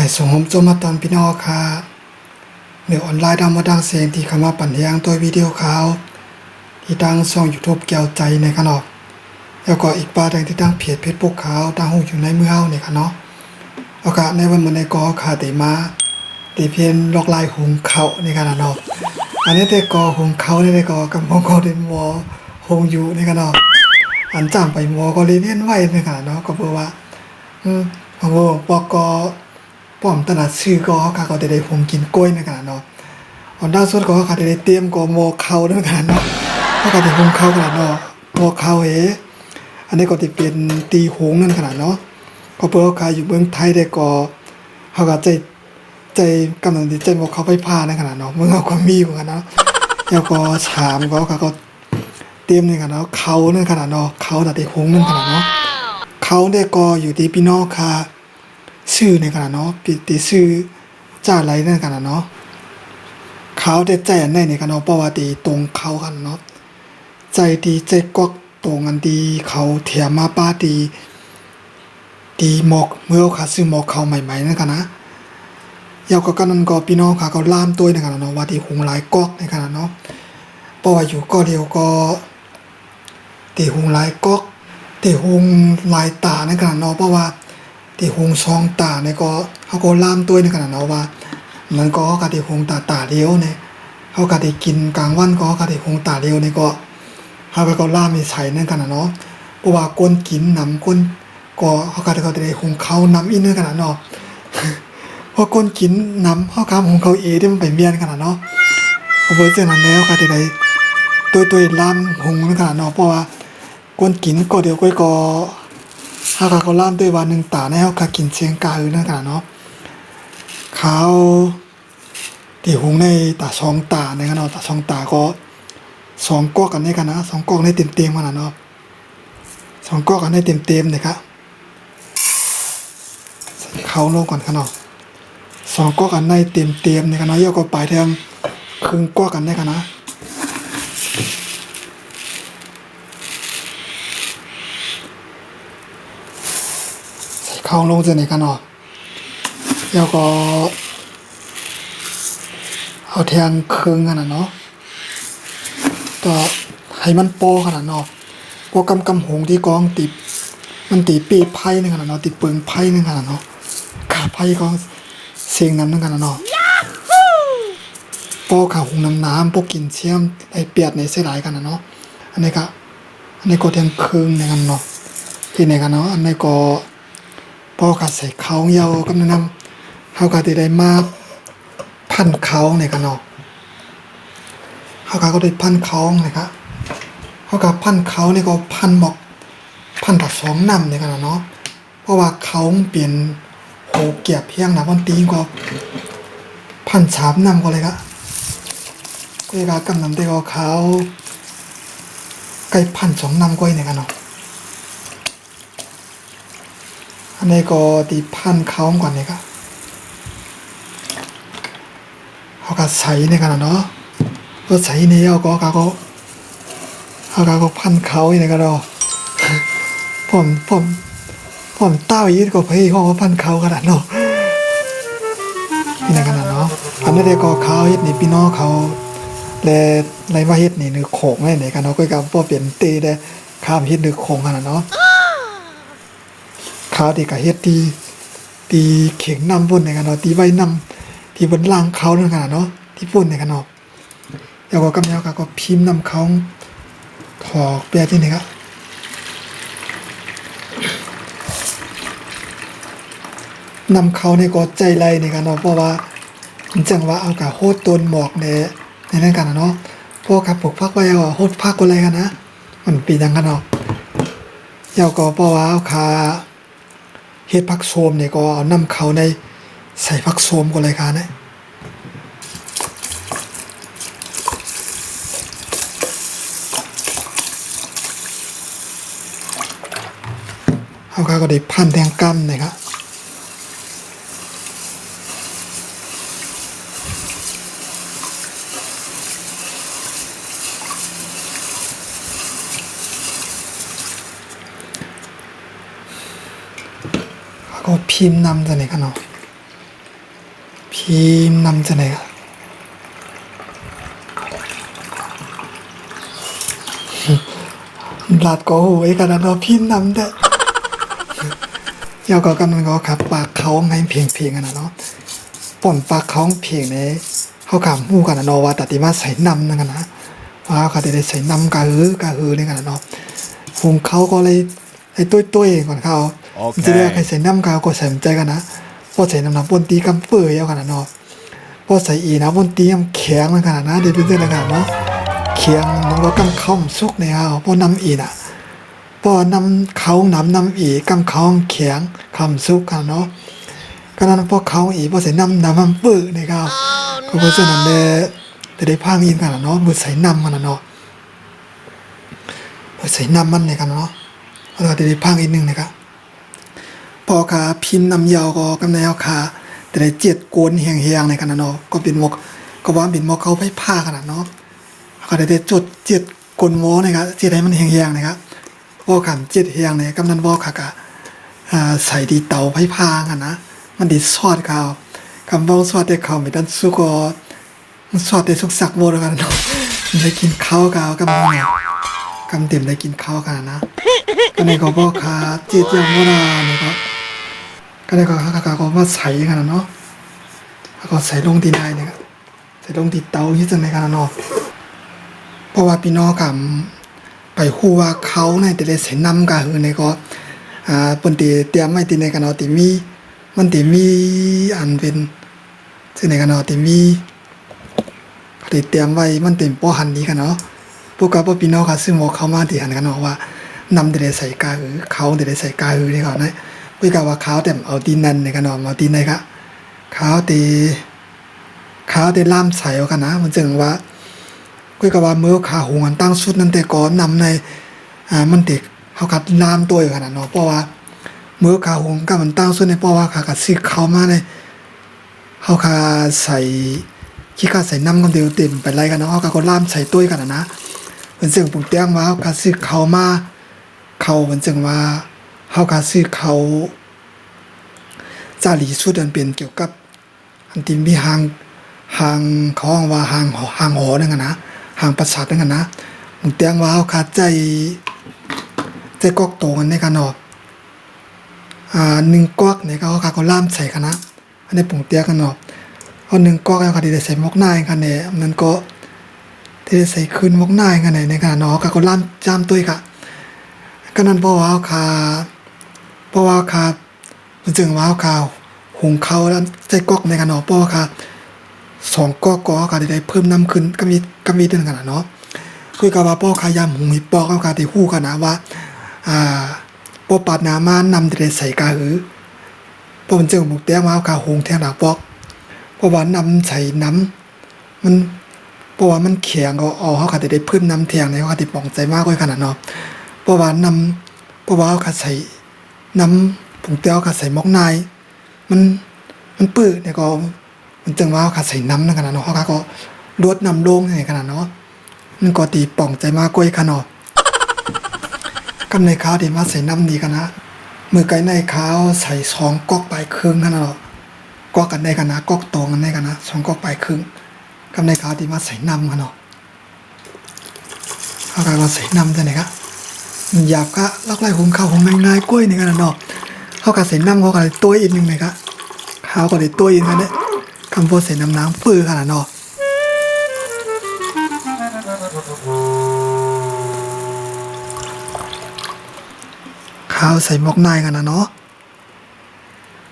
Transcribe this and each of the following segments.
ให้ส่งผมจมาตอนพี่น้องค่ะเดี๋ยวออนไลน์ดังมาดังเสียงที่เข้ามาปั่นเรียงตัววิดีโอข่าวที่ดังช่อง YouTube เกี่ยวใจในขนอกแล้วก็อีกปาดังที่ดังเพจเฟซบุ๊กข่าวดังหูอยู่ในมือเฮาเนี่ยค่ะเนาะโอกาสในวันมื้อในกอค่ะได้มาได้เพียนลอกลายหุงข้าวในขณะเนาะอันนี้ได้กอหุงข้าวได้กอกับมอก็ได้หมอหุงอยู่ในขณะอันจ้างไปหมอก็เลยเรียนไว้ในขณะเนาะก็เพราะว่าโอ้ปกป้อมตลาดซื้อก็เขาก็ได้หุงกินกล้วยในขณะเนาะอันด้านสุดก็เขาได้เตรียมก็หมอข้าวในขณะเนาะเขาก็ได้หุงข้าวขณะเนาะหมอข้าวอันนี้ก็จะเป็นตีหุงนั่นขนาดเนาะก็เพื่อเขาอยู่เมืองไทยได้ก็เขาก็ใจกำลังดีใจบอกเขาไปพาในขนาดเนาะเมื่อเขาก็มีเหมือนกันเนาะแล้วก็ชามเขาเตรียมในขนาดเนาะเขาในขนาดเนาะเขาแต่ตีหุงนั่นขนาดเนาะเขาได้ก็อยู่ที่พี่น้องค่ะชื่อในขนาดเนาะปีชื่อจ้าไรในขนาดเนาะเขาได้ใจอันในขนาดเพราะว่าตีตรงเขากันเนาะใจดีใจกวักตรงกันดีเขาเถียมมาป้าดีหมอกเมื่อเขาซื้อหมอกเขาใหม่ๆนั่นกันนะยาวก็นั่นก็พี่น้องค่ะเขาล่ามตัวในขณะเนาะว่าที่หงหลายก๊อกในขณะเนาะเพราะว่าอยู่ก็เดียวก็ตีหงหลายก๊อกตีหงหลายตาในขณะเนาะเพราะว่าตีหงซองตาในก็เขาก็ล่ามตัวในขณะเนาะว่ามันก็เขาตีหงตาเดียวเนี่ยเขาก็ได้กินกลางวันก็เขาตีหงตาเดียวในก็เขาก็ล่ามมีใส่นั่นกันนะเนาะเพราะว่าก้นกินน้ำก้นก็เขาก็ได้หงเขาน้ำอินนั่นกันนะเนาะเพราะก้นกินน้ำเขาคำหงเขาที่มันไปเมียนกันนะเนาะเพราะเจ้านั้นแล้วก็ได้ตัวล่ามหงนั่นกันนะเนาะเพราะว่าก้นกินก็เดียวก็เขาก็ล่ามด้วยวันหนึ่งตาในเขาก็กินเชียงกาอยู่นั่นกันนะเนาะเขาตีหงในตาช่องตาในกันเนาะตาช่องตาก็สองก๊อกกันนี่กันนะสองก๊อกในเต็มๆกันนะเนาะสองก๊อกกันในเต็มๆเลยครับใส่เขาลงก่อนกันเนาะสองก๊อกกันในเต็มๆเลยกันนะย่อก็ปลายแทงครึ่งก๊อกกันได้กันนะใส่เขาลงจะไหนกันเนาะย่อก็เอาแทงครึ่งกันนะเนาะก็ให้มันโปขนาดเนาะพวกกำหงที่กองติดมันตีปีไพ่นึงขนาดเนาะติดเปิงไพ่นึงขนาดเนาะขาไพ่ก็เสียงน้ำนึงขนาดเนาะโปขาหงน้ำพวกกินเชี่ยมไอเปียดในเสียหลายกันนะเนาะอันนี้ก็เทียงคืนในกันเนาะที่ในกันเนาะอันนี้ก็โปขาใส่เขาเยาวกำลังนำเขาก็ได้มาพันเขาในกันเนาะเขาก็ได้พันเขานะครับเขาก็พันเขานี่ก็พันหมอกพันถัดสองน้ำในขณะเนาะเพราะว่าเขาเปลี่ยนโหเกียบเพียงนะวันตีก็พันสามน้ำก็เลยครับก็เลยกำลังได้ก็เขาใกล้พันสองน้ำก็ในกันเนาะอันนี้ก็ตีพันเขาก่อนเนี่ยครับเขาก็ใส่ในกันเนาะก็ใส่ในเอาก็พันเขาอย่างนี้ก็รอผมเต้ายีดก็พี่เขาพันเขาขนาดเนาะนี่ขนาดเนาะอันนี้ได้ก็เขาเฮ็ดนี่พี่น้องเขาไรว่าเฮ็ดนี่นึกโขงไงเนี่ยกันเนาะก็กับพวกเปลี่ยนตีได้ข้ามเฮ็ดนึกโขงขนาดเนาะเขาที่กับเฮ็ดตีเข่งนำพุ่นในกันเนาะตีใบนำที่บนล่างเขานั่นขนาดเนาะที่พุ่นในกันเนาะแล้วก็กำเนาก็พิมพ์นำเขาถอกเปียที่นี่ครับนำเขาในก็ใจไรในกันเนาะเพราะว่าจังว่าเอากะโคตรต้นหมอกในนั้นกันเนาะพวกกับปลูกพักไว้ก็โคตรพักก็อะไรกันนะมันปีดังกันเนาะเจ้าก็เพราะว่าเอาคาเฮ็ดพักโสมเนี่ยก็เอานำเขาในใส่พักโสมก็เลยกันนะเขาก็ได้พันแทงกำนะครับเขาก็พิมพ์นำจะไหนกันเนาะ พิมพ์นำจะไหนครับหลาดก็โหยกันนะเนาะพิมพ์นำแต่เดี๋ยวก็กำลังก็ขับปากเขาให้เพียงกันนะเนาะป่นปากเขาเพียงในเขาขำหูกันนะเนาะว่าแต่ที่มาใส่นำนั่นกันนะว่าเขาได้ใส่นำกะฮือนี่กันนะเนาะคงเขาก็เลยไอ้ตุ้ยก่อนเขาจะเรียกใครใส่นำกาก็ใส่ใจกันนะพอใส่น้ำปนตีกำเปื่อยเอากันนะเนาะพอใส่อีนะปนตีมันแข็งมันขนาดนะเดี๋ยวดูด้วยกันเนาะแข็งมันก็กำเข้าซุกในเขาพอนำอีน่ะพอนำเขานำอีกำเขาแข็งคำซุกกันเนาะก็นั้นพอเขาอีพอใส่น้ำมันเปื่อยในเขาก็เพราะฉะนั้นเลยจะได้พังอินกันเนาะมือใส่น้ำมันเนาะมือใส่น้ำมันในกันเนาะเราจะได้พังอีกนึงนะครับพอขาพิมพ์นำยาวก็กำแนวขาแต่ได้เจ็ดโกนเฮียงในกันเนาะก็เป็นหมกก็ว่าเป็นหมกเขาไปผ้ากันเนาะก็ได้จดเจ็ดโกนโมนะครับเจ็ดให้มันเฮียงนะครับพอขันเจ็ดเฮียงเนี่ยกำนันบอกขากะใส่ดีเตาไผ่ผ้ากันนะมันดีซอดเขาคำบอกซอดได้เขาไม่ดันสุกมันซอดได้สุกสักโมแล้วกันเนาะได้กินข้าวกับกำนันเนี่ยกำเต็มได้กินข้าวกันนะก็ในก็บอกขาเจ็ดอย่างโมนาเนี่ยก็ได้ก็ขากก็มาใส่กันเนาะแล้วก็ใส่ลงที่นายเนี่ยใส่ลงที่เตาที่จังในกันเนาะเพราะว่าพี่น้องกับไปคู่ว่าเขาในแต่ละใส่น้ำกันในก็ปนตีเตรียมไม่ตีในกันเนาะตีมีมันตีมีอันเป็นซึ่งในกันเนาะตีมีเขาเตรียมไว้มันเต็มป้อหันนี้กันเนาะพวกกับพี่น้องค่ะซึ่งบอกเขามาตีหันกันเนาะว่านำแต่ใส่กาเขาแต่ใส่กาในก่อนนะพวกกับว่าเขาแต่เอาตีนันในกันเนาะเอาตีในกะเขาตีล่ามใส่เอากันนะมันจึงว่าก็กว่าเมื่อขาหูกันตั้งสุดนั่นแต่ก่อนนำในมันเด็กเขากัดลามตัวอยู่ขนาดเนาะเพราะว่าเมื่อขาหูกันมันตั้งสุดในเพราะว่าขากัดซิกเขามาในเขาขาใส่ขี้ขาใส่น้ำกันเดียวเต็มไปไรกันเนาะเขาก็ลามใส่ตัวกันนะเป็นเสียงปุ่งเตี้ยงว่าเขาขาซิกเขามาเขาเป็นเสียงว่าเขาขาซิกเขาจารีสุดอันเป็นเกี่ยวกับอันที่มีหางเขาว่าหางหอนั่นกันนะหางประสาทนั่นกันนะมึงเตียงว่าเขาขาดใจกอกโตกันในกันเนาะหนึ่งกอกเนี่ยเขาขาก็ล่ามใส่กันนะอันนี้ปุ่งเตียงกันเนาะเอาหนึ่งกอกเขาได้ใส่มกหน้ากันเนี่ยนั้นก็ได้ใส่คืนมกหน้ากันเนี่ยในกันเนาะเขาก็ล่ามจามตัวกันก็นั้นเพราะว่าขามันจึงว่าขาหุงเขาแล้วใจกอกในกันเนาะเพราะว่าขาสองก็ได้เพิ่มน้ำขึ้นก็มีเรื่องกันเนาะคุยกับว่าป้อขายำหุงมีป้อเขาที่คู่กันนะว่าป้อปาดน้ำมานำได้ใส่กาป้อมันเจอหมูเตี้ยมาเขาหุงแทงหลักป้อเพราะว่านำใส่น้ำมันเพราะว่ามันแข็งก็เอาเขาได้เพิ่มน้ำแทงในเขาที่ป่องใจมากกว่าขนาดเนาะเพราะว่าเขาใส่น้ำผงเตี้ยเขาใส่มอกนายมันปื้อเนี่ยก็มันจึงว่าเขาใส่น้ำนั่นขนาดเนาะเขาก็ลดน้ำลงในขนาดเนาะมันก็ตีป่องใจมากกว่าขนาดกำในข้าวที่มาใส่น้ำดีกันนะมือไก่ในข้าวใส่สองก๊อกไปครึ่งขนาดเนาะก๊อกกันได้กันนะก๊อกตองกันได้กันนะสองก๊อกไปครึ่งกำในข้าวที่มาใส่น้ำกันเนาะเขาก็มาใส่น้ำจะไหนครับหยาบก็ลักไล่หุงข้าวหุงง่ายๆกล้วยนี่กันนะเนาะเขาก็ใส่น้ำเขาก็เลยตัวอีกนึงเลยครับข้าวก็เลยตัวอีกกันเนี่ยคำพูดใส่น้ำปื้อขนาดเนาะข้าวใส่หมกนายกันนะเนาะ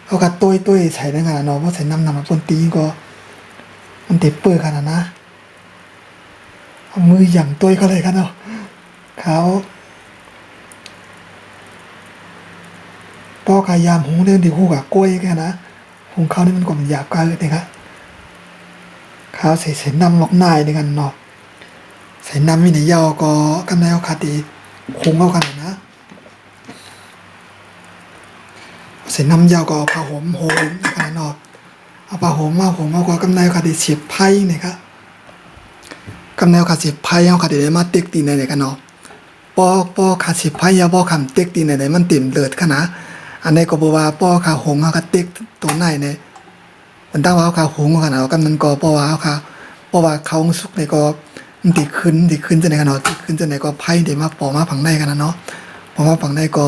เอากระตุ้ยใส่ได้ขนาดเนาะเพราะใส่น้ำมาปนตีก็มันเต็มปื้อขนาดนะเอามือหยั่งตุ้ยก็เลยกันเนาะข้าวป้อขายามหุงเรื่องดีคู่กับกล้วยแค่นะหุงข้าวนี่มันก็หยาบกันเลยนะครับข้าวใส่น้ำหมกนายด้วยกันเนาะใส่น้ำมีในยาวก็กำไรเอาขาดีหุงเอากันนะใส่น้ำยาวก็ผ้าห่มนะครับเนาะเอาผ้าห่มมาห่มเอาก็กำไรเอาขาดีเสียบไพ่นะครับกำไรเอาขาเสียบไพ่เอาขาดีได้มาเต็กตีในกันเนาะป้อขาเสียบไพ่ยาป้อคำเต็กตีในมันเต็มเลือดขนาดอันนี้ก็บอกว่าป้อขาห่มเอาขาเต็กตัวไหนเนี่ย มันตั้งว่าเขาหุงกันเอากำนันก็เพราะว่าเขาสุกในก็มันติขึ้นจะไหนกันเนาะติขึ้นจะไหนก็ไพ่เดี๋ยวมาปอมาผังในกันนะเนาะปอมาผังในก็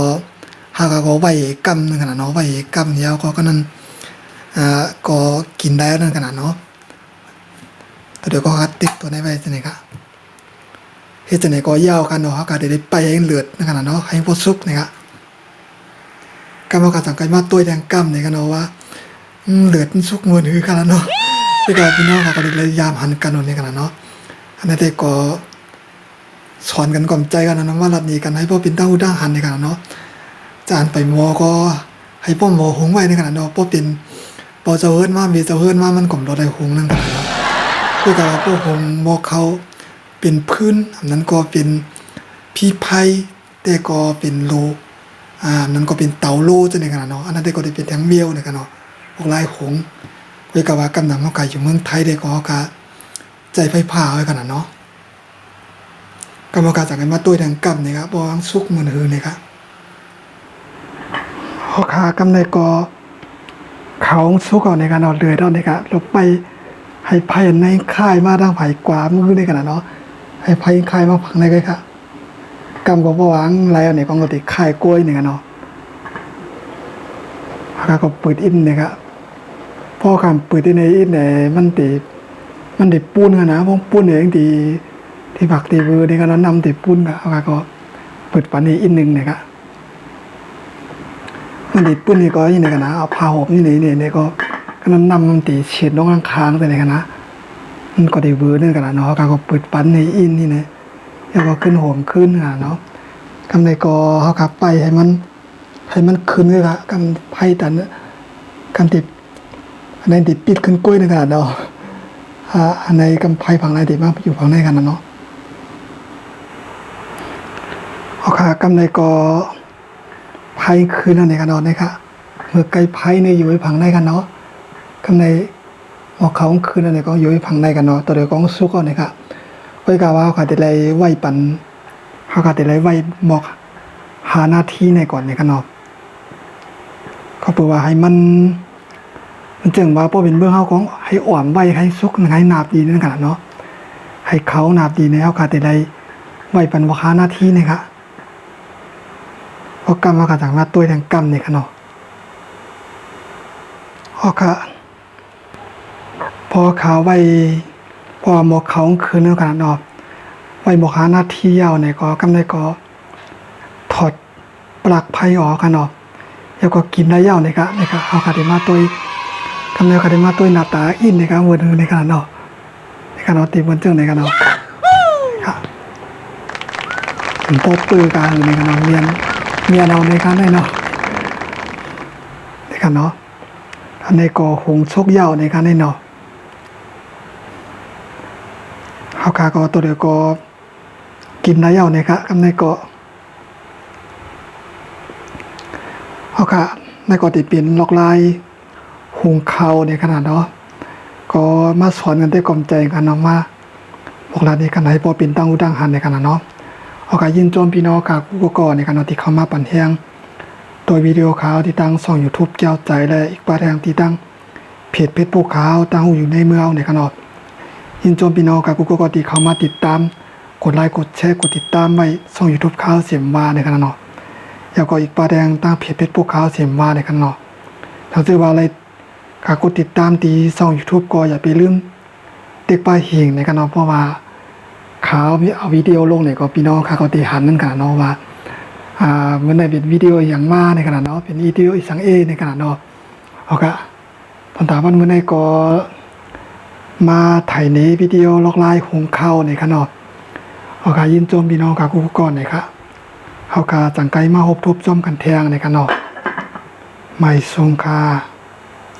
หากก็ไว้กำนึงกันนะเนาะไว้กำยาวก็นั้นก็กินได้นั่นกันนะเนาะแต่เดี๋ยวก็ติดตัวในไว้จะไหนกันเฮ็ดจะไหนก็ยาวกันเนาะก็ได้ไปให้เลือดนั่นกันนะเนาะให้พวกสุกนะครับกรรมการสังกัดมาตัวแดงกำในกันเนาะว่าเลือดมันสุกมือถือกันแล้วเนาะพี่กับพี่น้องเขาก็เลยยามหันกันในกันเนาะอันนี้แต่ก็สอนกันก่อมใจกันนะว่ารัดนี้กันให้พ่อเป็นเต้าหู้ด่างหันในกันเนาะจานไปมอก็ให้พ่อหมอหงไว้ในกันเนาะพ่อเป็นพอจะเฮิร์นมามีจะเฮิร์นมามันก่อมรอได้หงนั่นกันเนาะพี่กับพ่อหงมอเขาเป็นพื้นอันนั้นก็เป็นพี่ไพ่แต่ก็เป็นโลนั้นก็เป็นเตาโลจะในกันเนาะอันนั้นแต่ก็ได้เป็นแทงเบี้ยวในกันเนาะพวกลายหงพี่กับว่ากำลังเขาไก่อยู่เมืองไทยได้ก็เขาใจไฟผ่าไว้กันเนาะกรรมการสั่งกันมาตัวแดงกำเนี่ยครับบองซุกมือหือเนี่ยครับเขาขากำในก็เขาซุกเอาในการเอาเรือเอาในครับลงไปให้ไพ่ในค่ายมาดังไผ่กว่ามือในกันเนาะให้ไพ่ค่ายมาผังในกันครับกำก็บวางไรเอาเนี่ยก็ติค่ายกล้วยเนี่ยกันเนาะเขาก็เปิดอินเนี่ยครับพ่อคำเปิดในอินเนี่ยมันติปูนกันนะพวกปูนเองที่ผักตีเบอร์นี่ก็นำติปูนก็ก็เปิดปันนี้อินหนึ่งเนี่ยครับมันติปูนนี่ก็ยังไงกันนะเอาผ้าห่มนี่ก็นำมันตีเฉียดน้องค้างแต่ไหนกันนะมันก็ตีเบอร์นี่กันนะเนาะก็เปิดปันในอินนี่เนี่ยแล้วก็ขึ้นห่มขึ้นเนาะกำในก็เขาขับไปให้มันขึ้นเลยครับกำไพ่ตันกำติดอันนี้ติดปิดขึ้นกล้วยนี่กันเนาะอันในกำไพ่ผังในติดมาอยู่ผังในกันนะเนาะเอาค่ะกำในก็ไพ่คืนนั่นเองกันเนาะนะครับเมื่อไก่ไพ่เนี่ยอยู่ในผังในกันเนาะกำในหมอกเขาคืนนั่นเองก็อยู่ในผังในกันเนาะตัวเดียวก็สู้ก่อนนะครับไว้กาว่าเขาติดไรไหวปันเขาติดไรไหวหมอกหาหน้าที่ในก่อนในกันเนาะเขาบอกว่าให้มันจึงว่าพอเป็นเบื้องเขาของให้อ่อนไหวให้ซุกให้นาบดีนั่นกันเนาะให้เขานาบดีในเขาติดไรไหวปันว่าหาหน้าที่นะครับพอกรรมมาจากมาตัวแทงกรรมเนี่ยค่ะเนาะพอเขาไว้พอหมอกเขาคืนเนื้อขนาดเนาะไว้หมอกหาหน้าที่ยาวเนี่ยก็กำได้ก็ถอดปลักไพ่ออกกันเนาะแล้วก็กินได้ยาวเนี่ยครับเขาขาดมาตัวกำได้ขาดมาตัวหน้าตาอินเนี่ยครับวนในขนาดเนาะตีบนเจ้าในขนาดเนาะครับพอปืนการในขนาดเมียเราในการได้เนาะอันในก่อหงชกยาวในการได้เนาะเขาขาก็ตัวเดียวก็กินได้ยาวในครับในก่อเขาขาในก่อติดเป็นล็อกลายหงเขาในขนาดเนาะก็มาสอนกันได้กลมใจกันเนาะมาบอกลาในขนาดพอเป็นตั้งอุดังหันในขนาดเนาะเอาการยินโจมพี่น้องกับผู้ก่อในการที่เข้ามาปั่นแห้งโดยวิดีโอข่าวที่ตั้งส่อง YouTube เจ้าใจและอีกประเด็นที่ตั้งเพจพวกข่าวตั้งอยู่ในเมืองในขนาดยินโจมพี่น้องกับผู้ก่อที่เข้ามาติดตามกดไลค์กดแชร์กดติดตามไว้ส่อง YouTube ข่าวเสียมว่าในขนาดเนาะแล้วก็อีกประเด็นตั้งเพจพวกข่าวเสียมว่าในขนาดเนาะถ้าซื้อว่าอะไรกดติดตามตีส่อง YouTube ก็อย่าไปลืมเด็กป้ายหิงในขนาดเพราะว่าข่าวเอาวิดีโอลงเนี่ยก็พี่น้องค่ะก็ตีหันนั่นกันเนาะว่าเมื่อไหร่เป็นวิดีโออย่างมาในขนาดเนาะเป็นวิดีโออีสังในขนาดเนาะเอาค่ะตอนถามว่าเมื่อไหร่ก็มาถ่ายในวิดีโอล็อกไลน์หงเข้าในขนาดเอาค่ะยินโจมพี่น้องค่ะกูก่อนเลยค่ะเอาค่ะจังไกมาหบทบจอมกันแทงในขนาดไม่ทรงค่ะ